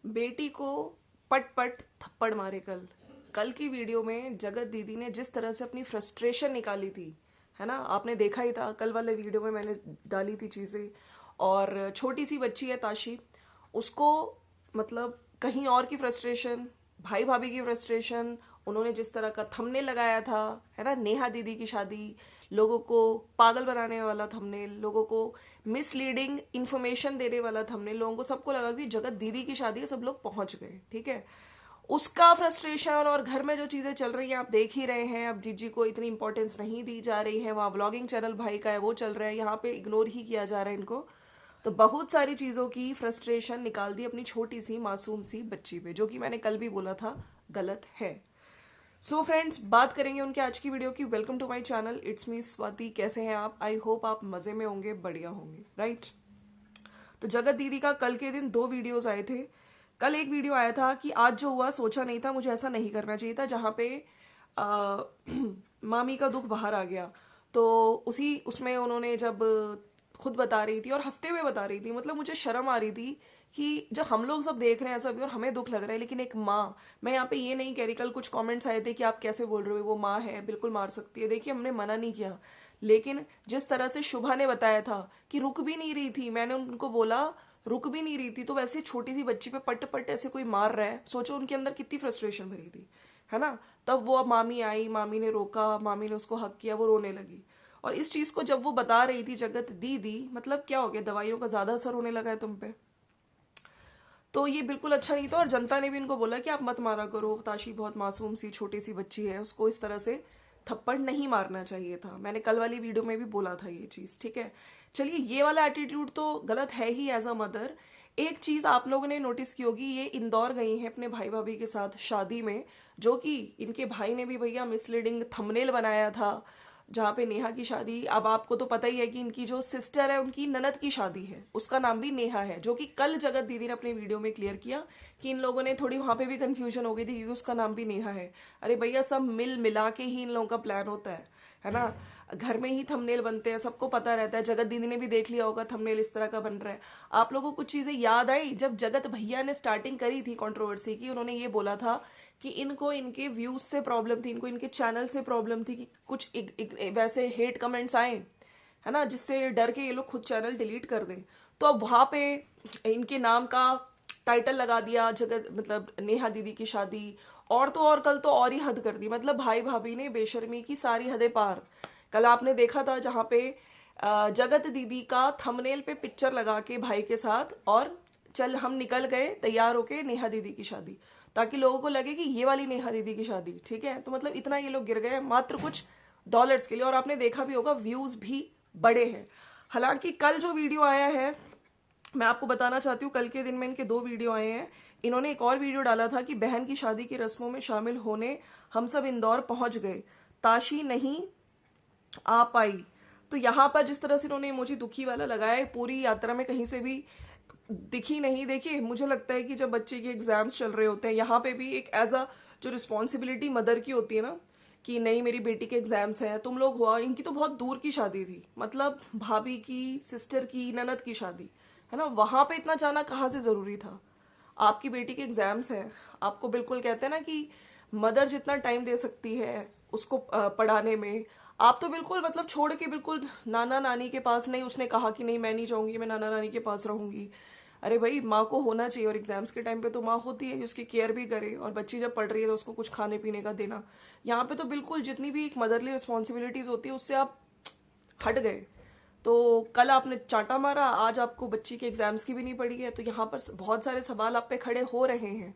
बेटी को पट पट थप्पड़ मारे कल। कल की वीडियो में जगत दीदी ने जिस तरह से अपनी फ्रस्ट्रेशन निकाली थी, है ना, आपने देखा ही था। कल वाले वीडियो में मैंने डाली थी चीज़ें। और छोटी सी बच्ची है ताशी, उसको मतलब कहीं और की फ्रस्ट्रेशन, भाई भाभी की फ्रस्ट्रेशन, उन्होंने जिस तरह का थंबनेल लगाया था, है ना, नेहा दीदी की शादी, लोगों को पागल बनाने वाला थंबनेल, लोगों को मिसलीडिंग इंफॉर्मेशन देने वाला थंबनेल, लोगों को सबको लगा कि जगत दीदी की शादी है, सब लोग पहुंच गए। ठीक है, उसका फ्रस्ट्रेशन और घर में जो चीजें चल रही हैं आप देख ही रहे हैं। अब जीजी को इतनी इंपॉर्टेंस नहीं दी जा रही है, वहां व्लॉगिंग चैनल भाई का है वो चल रहा है, यहाँ पे इग्नोर ही किया जा रहा है इनको। तो बहुत सारी चीजों की फ्रस्ट्रेशन निकाल दी अपनी छोटी सी मासूम सी बच्ची पे, जो कि मैंने कल भी बोला था गलत है। सो फ्रेंड्स, बात करेंगे उनके आज की वीडियो की। Welcome to my channel, it's me Swati. कैसे हैं आप? आई होप आप मजे में होंगे, बढ़िया होंगे, राइट। तो जगत दीदी का कल के दिन 2 वीडियोस आए थे। कल एक वीडियो आया था कि आज जो हुआ सोचा नहीं था, मुझे ऐसा नहीं करना चाहिए था, जहाँ पे आ, मामी का दुख बाहर आ गया। तो उसी उसमें उन्होंने जब खुद बता रही थी और हंसते हुए बता रही थी, मतलब मुझे शर्म आ रही थी कि जब हम लोग सब देख रहे हैं ऐसा भी और हमें दुख लग रहा है, लेकिन एक माँ, मैं यहाँ पे ये नहीं कह रही, कल कुछ कमेंट्स आए थे कि आप कैसे बोल रहे हो, वो माँ है, बिल्कुल मार सकती है। देखिए, हमने मना नहीं किया, लेकिन जिस तरह से शुभा ने बताया था कि रुक भी नहीं रही थी, मैंने उनको बोला रुक भी नहीं रही थी, तो वैसे छोटी सी बच्ची पे पट पट ऐसे कोई मार रहा है, सोचो उनके अंदर कितनी फ्रस्ट्रेशन भरी थी, है ना। तब वो मामी आई, मामी ने रोका, मामी ने उसको हक किया, वो रोने लगी। और इस चीज को जब वो बता रही थी जगत दीदी, मतलब क्या हो गया, दवाइयों का ज्यादा असर होने लगा है तुम पे। तो ये बिल्कुल अच्छा नहीं था, और जनता ने भी इनको बोला कि आप मत मारा करो, ताशी बहुत मासूम सी छोटी सी बच्ची है, उसको इस तरह से थप्पड़ नहीं मारना चाहिए था। मैंने कल वाली वीडियो में भी बोला था ये चीज, ठीक है। चलिए, ये वाला एटीट्यूड तो गलत है ही एज अ मदर। एक चीज आप लोगों ने नोटिस की होगी, ये इंदौर गई हैं अपने भाई भाभी के साथ शादी में, जो कि इनके भाई ने भी भैया मिसलीडिंग थंबनेल बनाया था, जहाँ पे नेहा की शादी, अब आपको तो पता ही है कि इनकी जो सिस्टर है उनकी ननद की शादी है, उसका नाम भी नेहा है, जो कि कल जगत दीदी ने अपने वीडियो में क्लियर किया कि इन लोगों ने थोड़ी वहां पे भी कंफ्यूजन हो गई थी क्योंकि उसका नाम भी नेहा है। अरे भैया, सब मिल मिला के ही इन लोगों का प्लान होता है ना। घर में ही थंबनेल बनते हैं, सबको पता रहता है, जगत दीदी ने भी देख लिया होगा थंबनेल इस तरह का बन रहा है। आप लोगों को कुछ चीजें याद आई जब जगत भैया ने स्टार्टिंग करी थी कंट्रोवर्सी की, उन्होंने ये बोला था कि इनको इनके व्यूज से प्रॉब्लम थी, इनको इनके चैनल से प्रॉब्लम थी कि कुछ वैसे हेट कमेंट्स आए, है ना, जिससे डर के ये लोग खुद चैनल डिलीट कर दें। तो अब वहां पे इनके नाम का टाइटल लगा दिया, जगत मतलब नेहा दीदी की शादी। और तो और कल तो और ही हद कर दी, मतलब भाई भाभी ने बेशर्मी की सारी हदें पार। कल आपने देखा था जहां पे जगत दीदी का थंबनेल पे पिक्चर लगा के भाई के साथ, और चल हम निकल गए तैयार होके नेहा दीदी की शादी, ताकि लोगों को लगे कि ये वाली नेहा दीदी की शादी, ठीक है। तो मतलब इतना ये लोग गिर गए मात्र कुछ डॉलर्स के लिए, और आपने देखा भी होगा व्यूज भी बड़े हैं। हालांकि कल जो वीडियो आया है, मैं आपको बताना चाहती हूँ, कल के दिन में इनके 2 वीडियो आए हैं। इन्होंने एक और वीडियो डाला था कि बहन की शादी की रस्मों में शामिल होने हम सब इंदौर पहुंच गए, ताशी नहीं आ पाई। तो यहाँ पर जिस तरह से इन्होंने इमोजी दुखी वाला लगाया है, पूरी यात्रा में कहीं से भी दिखी नहीं। देखिए, मुझे लगता है कि जब बच्चे के एग्जाम्स चल रहे होते हैं, यहाँ पे भी एक एज अ जो रिस्पॉन्सिबिलिटी मदर की होती है ना, कि नहीं मेरी बेटी के एग्जाम्स हैं, तुम लोग हुआ, इनकी तो बहुत दूर की शादी थी, मतलब भाभी की सिस्टर की ननद की शादी, है ना, वहां पे इतना जाना कहाँ से जरूरी था। आपकी बेटी के एग्जाम्स हैं, आपको बिल्कुल कहते हैं ना कि मदर जितना टाइम दे सकती है उसको पढ़ाने में, आप तो बिल्कुल मतलब छोड़ के बिल्कुल नाना नानी के पास नहीं, उसने कहा कि नहीं मैं नहीं जाऊंगी, मैं नाना नानी के पास रहूंगी। अरे भाई, माँ को होना चाहिए, और एग्जाम्स के टाइम पे तो माँ होती है कि उसकी केयर भी करे, और बच्ची जब पढ़ रही है तो उसको कुछ खाने पीने का देना। यहाँ पे तो बिल्कुल जितनी भी एक मदरली रिस्पॉन्सिबिलिटीज होती है उससे आप हट गए। तो कल आपने चांटा मारा, आज आपको बच्ची के एग्जाम्स की भी नहीं पड़ी है, तो यहाँ पर बहुत सारे सवाल आप पे खड़े हो रहे हैं।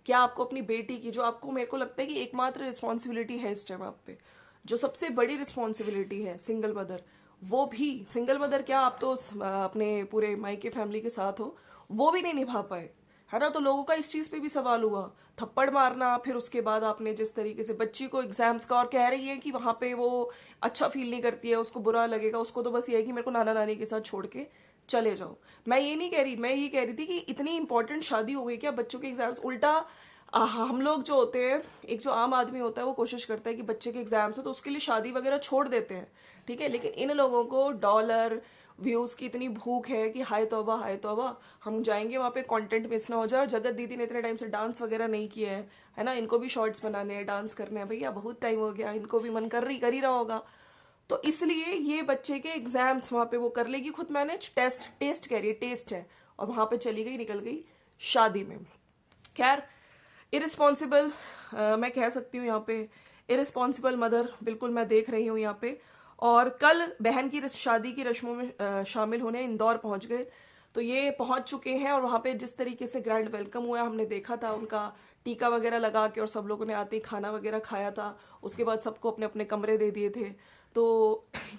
क्या आपको अपनी बेटी की, जो आपको मेरे को लगता है कि एकमात्र रिस्पॉन्सिबिलिटी है इस टाइम आप पे, जो सबसे बड़ी रिस्पॉन्सिबिलिटी है सिंगल मदर, वो भी सिंगल मदर क्या, आप तो अपने पूरे मायके फैमिली के साथ हो, वो भी नहीं निभा पाए, है ना। तो लोगों का इस चीज पे भी सवाल हुआ, थप्पड़ मारना, फिर उसके बाद आपने जिस तरीके से बच्ची को एग्जाम्स का, और कह रही है कि वहां पे वो अच्छा फील नहीं करती है, उसको बुरा लगेगा, उसको तो बस ये है कि मेरे को नाना नानी के साथ छोड़ के चले जाओ। मैं ये नहीं कह रही, मैं ये कह रही थी कि इतनी इंपॉर्टेंट शादी हो गई क्या बच्चों के एग्जाम्स, उल्टा हम लोग जो होते हैं, एक जो आम आदमी होता है वो कोशिश करता है कि बच्चे के एग्जाम्स हो तो उसके लिए शादी वगैरह छोड़ देते हैं, ठीक है। लेकिन इन लोगों को डॉलर, व्यूज की इतनी भूख है कि हाय तौबा हम जाएंगे वहां पे, कंटेंट मिस ना हो जाए। और जगत दीदी ने इतने टाइम से डांस वगैरह नहीं किया है ना, इनको भी शॉर्ट्स बनाने हैं, डांस करने हैं भैया, बहुत टाइम हो गया, इनको भी मन कर ही रहा होगा। तो इसलिए ये बच्चे के एग्जाम्स वहां पे वो कर लेगी खुद मैनेज, टेस्ट कह रही है, टेस्ट है, और वहां पे चली गई, निकल गई शादी में। खैर इरिस्पॉन्सिबल मैं कह सकती हूँ यहाँ पे, इरिस्पॉन्सिबल मदर बिल्कुल मैं देख रही हूँ यहाँ पे। और कल बहन की शादी की रस्मों में शामिल होने इंदौर पहुंच गए, तो ये पहुंच चुके हैं। और वहां पे जिस तरीके से ग्रैंड वेलकम हुआ हमने देखा था, उनका टीका वगैरह लगा के, और सब लोगों ने आते ही खाना वगैरह खाया था, उसके बाद सबको अपने अपने कमरे दे दिए थे। तो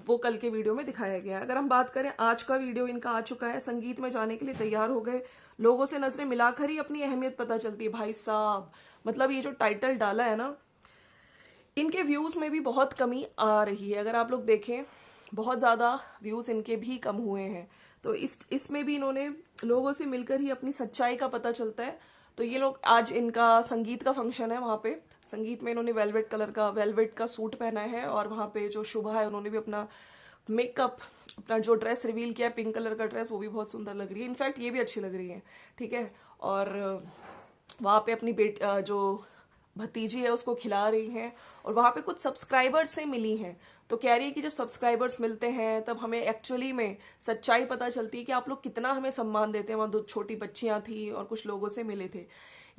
वो कल के वीडियो में दिखाया गया है। अगर हम बात करें आज का वीडियो इनका आ चुका है, संगीत में जाने के लिए तैयार हो गए, लोगों से नजरें मिलाकर ही अपनी अहमियत पता चलती है भाई साहब। मतलब ये जो टाइटल डाला है ना, इनके व्यूज में भी बहुत कमी आ रही है। अगर आप लोग देखें, बहुत ज्यादा व्यूज इनके भी कम हुए हैं। तो इसमें भी इन्होंने लोगों से मिलकर ही अपनी सच्चाई का पता चलता है। तो ये लोग, आज इनका संगीत का फंक्शन है, वहां पे संगीत में इन्होंने वेलवेट का सूट पहना है, और वहां पे जो शुभा है उन्होंने भी अपना मेकअप, अपना जो ड्रेस रिवील किया पिंक कलर का ड्रेस, वो भी बहुत सुंदर लग रही है, इनफैक्ट ये भी अच्छी लग रही है, ठीक है। और वहां पे अपनी जो भतीजी है उसको खिला रही हैं, और वहां पे कुछ सब्सक्राइबर्स से मिली हैं। तो कह रही है कि जब सब्सक्राइबर्स मिलते हैं तब हमें एक्चुअली में सच्चाई पता चलती है कि आप लोग कितना हमें सम्मान देते हैं। वहां 2 छोटी बच्चियां थी और कुछ लोगों से मिले थे।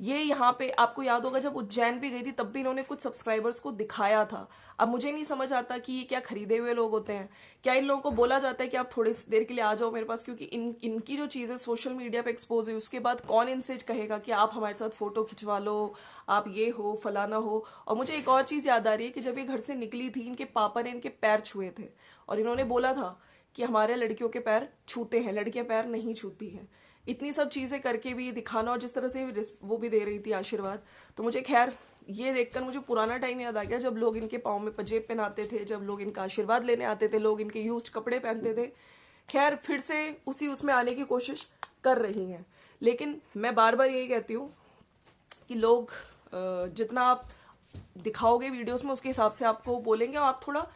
ये यहाँ पे आपको याद होगा जब उज्जैन भी गई थी तब भी इन्होंने कुछ सब्सक्राइबर्स को दिखाया था। अब मुझे नहीं समझ आता कि ये क्या खरीदे हुए लोग होते हैं, क्या इन लोगों को बोला जाता है कि आप थोड़ी देर के लिए आ जाओ मेरे पास, क्योंकि इनकी जो चीजें सोशल मीडिया पे एक्सपोज हुई उसके बाद कौन इनसे कहेगा कि आप हमारे साथ फोटो खिंचवा लो, आप ये हो फलाना हो। और मुझे एक और चीज याद आ रही है कि जब ये घर से निकली थी, इनके पापा ने इनके पैर छुए थे, और इन्होंने बोला था कि हमारे लड़कियों के पैर छूते हैं, लड़कियां पैर नहीं छूती हैं। इतनी सब चीजें करके भी दिखाना, और जिस तरह से वो भी दे रही थी आशीर्वाद, तो मुझे खैर ये देखकर मुझे पुराना टाइम याद आ गया, जब लोग इनके पाँव में पंजेब पहनाते थे, जब लोग इनका आशीर्वाद लेने आते थे, लोग इनके यूज्ड कपड़े पहनते थे। खैर फिर से उसी उसमें आने की कोशिश कर रही हैं। लेकिन मैं बार बार यही कहती हूँ कि लोग जितना आप दिखाओगे वीडियोस में उसके हिसाब से आपको बोलेंगे, और आप थोड़ा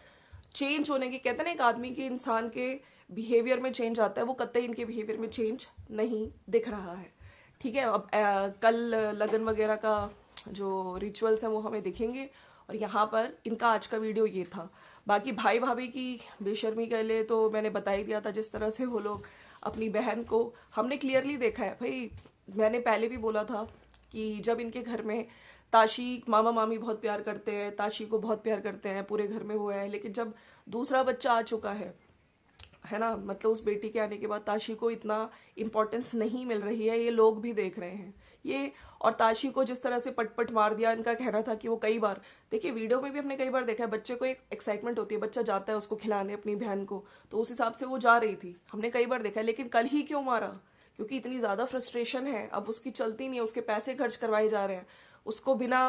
चेंज होने की, कहते हैं ना एक आदमी के, इंसान के बिहेवियर में चेंज आता है, वो कतई इनके बिहेवियर में चेंज नहीं दिख रहा है, ठीक है। अब कल लगन वगैरह का जो रिचुअल्स हैं वो हमें दिखेंगे, और यहाँ पर इनका आज का वीडियो ये था। बाकी भाई भाभी की बेशर्मी के लिए तो मैंने बता ही दिया था, जिस तरह से वो लोग अपनी बहन को, हमने क्लियरली देखा है भाई। मैंने पहले भी बोला था कि जब इनके घर में ताशी, मामा मामी बहुत प्यार करते हैं, ताशी को बहुत प्यार करते हैं, पूरे घर में वो है, लेकिन जब दूसरा बच्चा आ चुका है ना, मतलब उस बेटी के आने के बाद ताशी को इतना इम्पोर्टेंस नहीं मिल रही है, ये लोग भी देख रहे हैं ये। और ताशी को जिस तरह से पटपट मार दिया, इनका कहना था कि वो कई बार, देखिए वीडियो में भी हमने कई बार देखा है, बच्चे को एक एक्साइटमेंट होती है, बच्चा जाता है उसको खिलाने अपनी बहन को, तो उस हिसाब से वो जा रही थी, हमने कई बार देखा है। लेकिन कल ही क्यों मारा? क्योंकि इतनी ज्यादा फ्रस्ट्रेशन है, अब उसकी चलती नहीं है, उसके पैसे खर्च करवाए जा रहे हैं, उसको बिना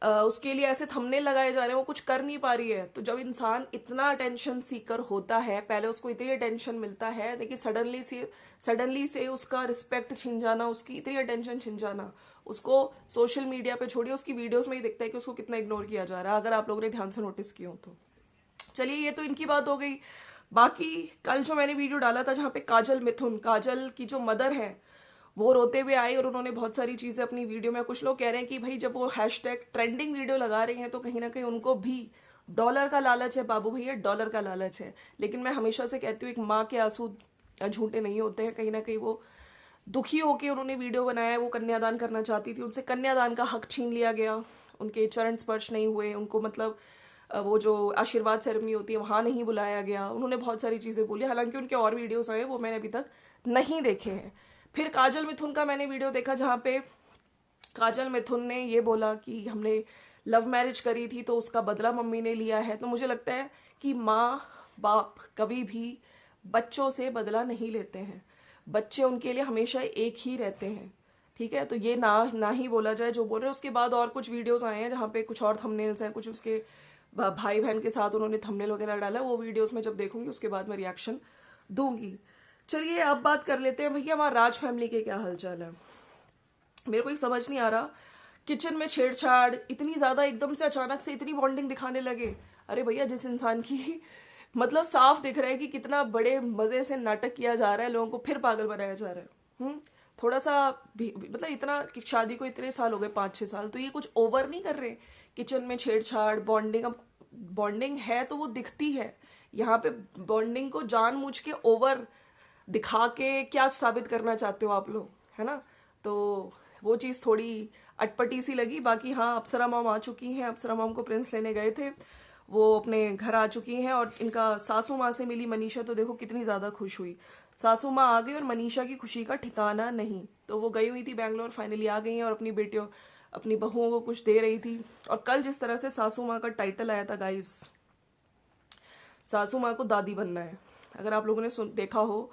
उसके लिए ऐसे थंबनेल लगाए जा रहे हैं, वो कुछ कर नहीं पा रही है। तो जब इंसान इतना अटेंशन सीकर होता है, पहले उसको इतनी अटेंशन मिलता है, देखिए सडनली से उसका रिस्पेक्ट छिन जाना, उसकी इतनी अटेंशन छिन जाना, उसको सोशल मीडिया पे छोड़िए, उसकी वीडियोस में ही दिखता है कि उसको कितना इग्नोर किया जा रहा है, अगर आप लोगों ने ध्यान से नोटिस किया हो तो। चलिए ये तो इनकी बात हो गई। बाकी कल जो मैंने वीडियो डाला था जहाँ पे काजल की जो मदर है वो रोते हुए आई, और उन्होंने बहुत सारी चीजें अपनी वीडियो में, कुछ लोग कह रहे हैं कि भाई जब वो हैशटैग ट्रेंडिंग वीडियो लगा रही हैं तो कहीं ना कहीं उनको भी डॉलर का लालच है, बाबू भैया डॉलर का लालच है। लेकिन मैं हमेशा से कहती हूँ एक माँ के आंसू झूठे नहीं होते हैं, कहीं ना कहीं वो दुखी होकर उन्होंने वीडियो बनाया, वो कन्यादान करना चाहती थी, उनसे कन्यादान का हक छीन लिया गया, उनके चरण स्पर्श नहीं हुए, उनको मतलब वो जो आशीर्वाद सेरेमनी होती है वहां नहीं बुलाया गया, उन्होंने बहुत सारी चीजें बोली। हालांकि उनके और वीडियोस आए वो मैंने अभी तक नहीं देखे हैं। फिर काजल मिथुन का मैंने वीडियो देखा जहां पे काजल मिथुन ने ये बोला कि हमने लव मैरिज करी थी तो उसका बदला मम्मी ने लिया है। तो मुझे लगता है कि माँ बाप कभी भी बच्चों से बदला नहीं लेते हैं, बच्चे उनके लिए हमेशा एक ही रहते हैं, ठीक है। तो ये ना ही बोला जाए जो बोल रहे हैं। उसके बाद और कुछ वीडियोस आए हैं जहाँ पे कुछ और थंबनेल्स हैं, कुछ उसके भाई बहन के साथ उन्होंने थंबनेल वगैरह डाला, वो वीडियोस में जब देखूंगी उसके बाद मैं रिएक्शन दूंगी। चलिए अब बात कर लेते हैं भैया हमारा राज फैमिली के क्या हालचाल है। मेरे को एक समझ नहीं आ रहा, किचन में छेड़छाड़ इतनी ज्यादा, एकदम से अचानक से इतनी बॉन्डिंग दिखाने लगे। अरे भैया जिस इंसान की मतलब साफ दिख रहा है कि कितना बड़े मजे से नाटक किया जा रहा है, लोगों को फिर पागल बनाया जा रहा है। थोड़ा सा मतलब इतना कि शादी को इतने साल हो गए, 5-6 साल, तो ये कुछ ओवर नहीं कर रहे? किचन में छेड़छाड़, बॉन्डिंग, अब बॉन्डिंग है तो वो दिखती है। यहाँ पे बॉन्डिंग को जानबूझ के ओवर दिखा के क्या साबित करना चाहते हो आप लोग, है ना? तो वो चीज़ थोड़ी अटपटी सी लगी। बाकी हाँ, अप्सरा मॉम आ चुकी हैं, अप्सरा मॉम को प्रिंस लेने गए थे, वो अपने घर आ चुकी हैं। और इनका सासू माँ से मिली मनीषा, तो देखो कितनी ज़्यादा खुश हुई। सासू माँ आ गई और मनीषा की खुशी का ठिकाना नहीं। तो वो गई हुई थी बैंगलोर, फाइनली आ गई हैं और अपनी बेटियों, अपनी बहुओं को कुछ दे रही थी। और कल जिस तरह से सासू माँ का टाइटल आया था गाइस, सासू माँ को दादी बनना है। अगर आप लोगों ने देखा हो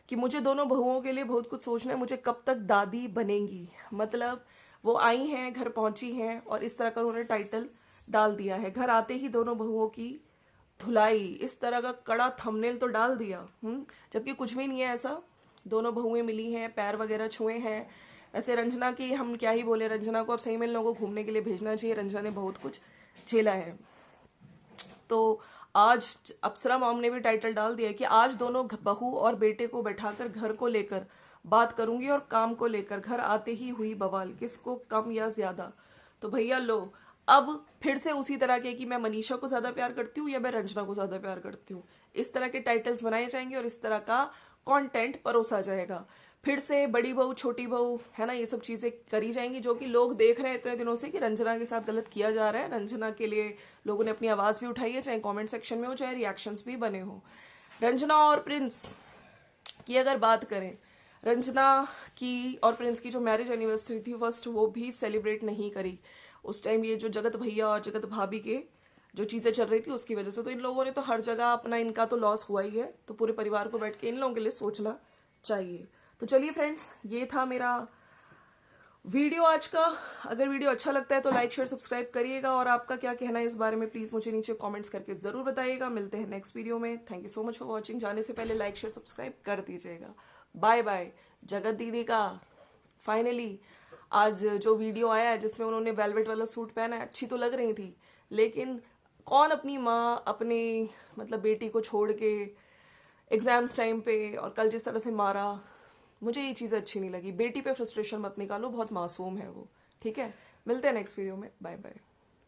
कि मुझे दोनों बहुओं के लिए बहुत कुछ सोचना है, मुझे कब तक दादी बनेंगी। मतलब वो आई हैं, घर पहुंची हैं और इस तरह का उन्होंने टाइटल डाल दिया है। घर आते ही दोनों बहुओं की धुलाई, इस तरह का कड़ा थंबनेल तो डाल दिया। जबकि कुछ भी नहीं है ऐसा। दोनों बहुएं मिली हैं, पैर वगैरह छुए हैं। ऐसे रंजना की हम क्या ही बोले, रंजना को अब सही में लोगों को घूमने के लिए भेजना चाहिए। रंजना ने बहुत कुछ झेला है। तो आज अप्सरा मॉम ने भी टाइटल डाल दिया कि आज दोनों बहू और बेटे को बैठाकर घर को लेकर बात करूंगी और काम को लेकर। घर आते ही हुई बवाल, किसको कम या ज्यादा। तो भैया लो, अब फिर से उसी तरह के कि मैं मनीषा को ज्यादा प्यार करती हूँ या मैं रंजना को ज्यादा प्यार करती हूँ, इस तरह के टाइटल्स बनाए जाएंगे और इस तरह का कंटेंट परोसा जाएगा। फिर से बड़ी बहू छोटी बहू, है ना, ये सब चीजें करी जाएंगी, जो कि लोग देख रहे हैं इतने दिनों से कि रंजना के साथ गलत किया जा रहा है। रंजना के लिए लोगों ने अपनी आवाज भी उठाई है, चाहे कमेंट सेक्शन में हो, चाहे रिएक्शंस भी बने हो। रंजना और प्रिंस की अगर बात करें, रंजना की और प्रिंस की जो मैरिज एनिवर्सरी थी फर्स्ट, वो भी सेलिब्रेट नहीं करी उस टाइम। ये जो जगत भैया और जगत भाभी के जो चीजें चल रही थी उसकी वजह से, तो इन लोगों ने तो हर जगह अपना, इनका तो लॉस हुआ ही है। तो पूरे परिवार को बैठ के इन लोगों के लिए सोचना चाहिए। तो चलिए फ्रेंड्स, ये था मेरा वीडियो आज का। अगर वीडियो अच्छा लगता है तो लाइक शेयर सब्सक्राइब करिएगा, और आपका क्या कहना है इस बारे में प्लीज मुझे नीचे कमेंट्स करके जरूर बताइएगा। मिलते हैं नेक्स्ट वीडियो में। Thank you so much for watching. जाने से पहले लाइक शेयर सब्सक्राइब कर दीजिएगा। Bye bye. जगत दीदी का फाइनली आज जो वीडियो आया है जिसमें उन्होंने वेलवेट वाला सूट पहना है, अच्छी तो लग रही थी, लेकिन कौन अपनी माँ अपनी मतलब बेटी को छोड़ के एग्जाम्स टाइम पे, और कल जिस तरह से मारा, मुझे ये चीज़ अच्छी नहीं लगी। बेटी पे फ्रस्ट्रेशन मत निकालो, बहुत मासूम है वो। ठीक है, मिलते हैं नेक्स्ट वीडियो में। Bye bye.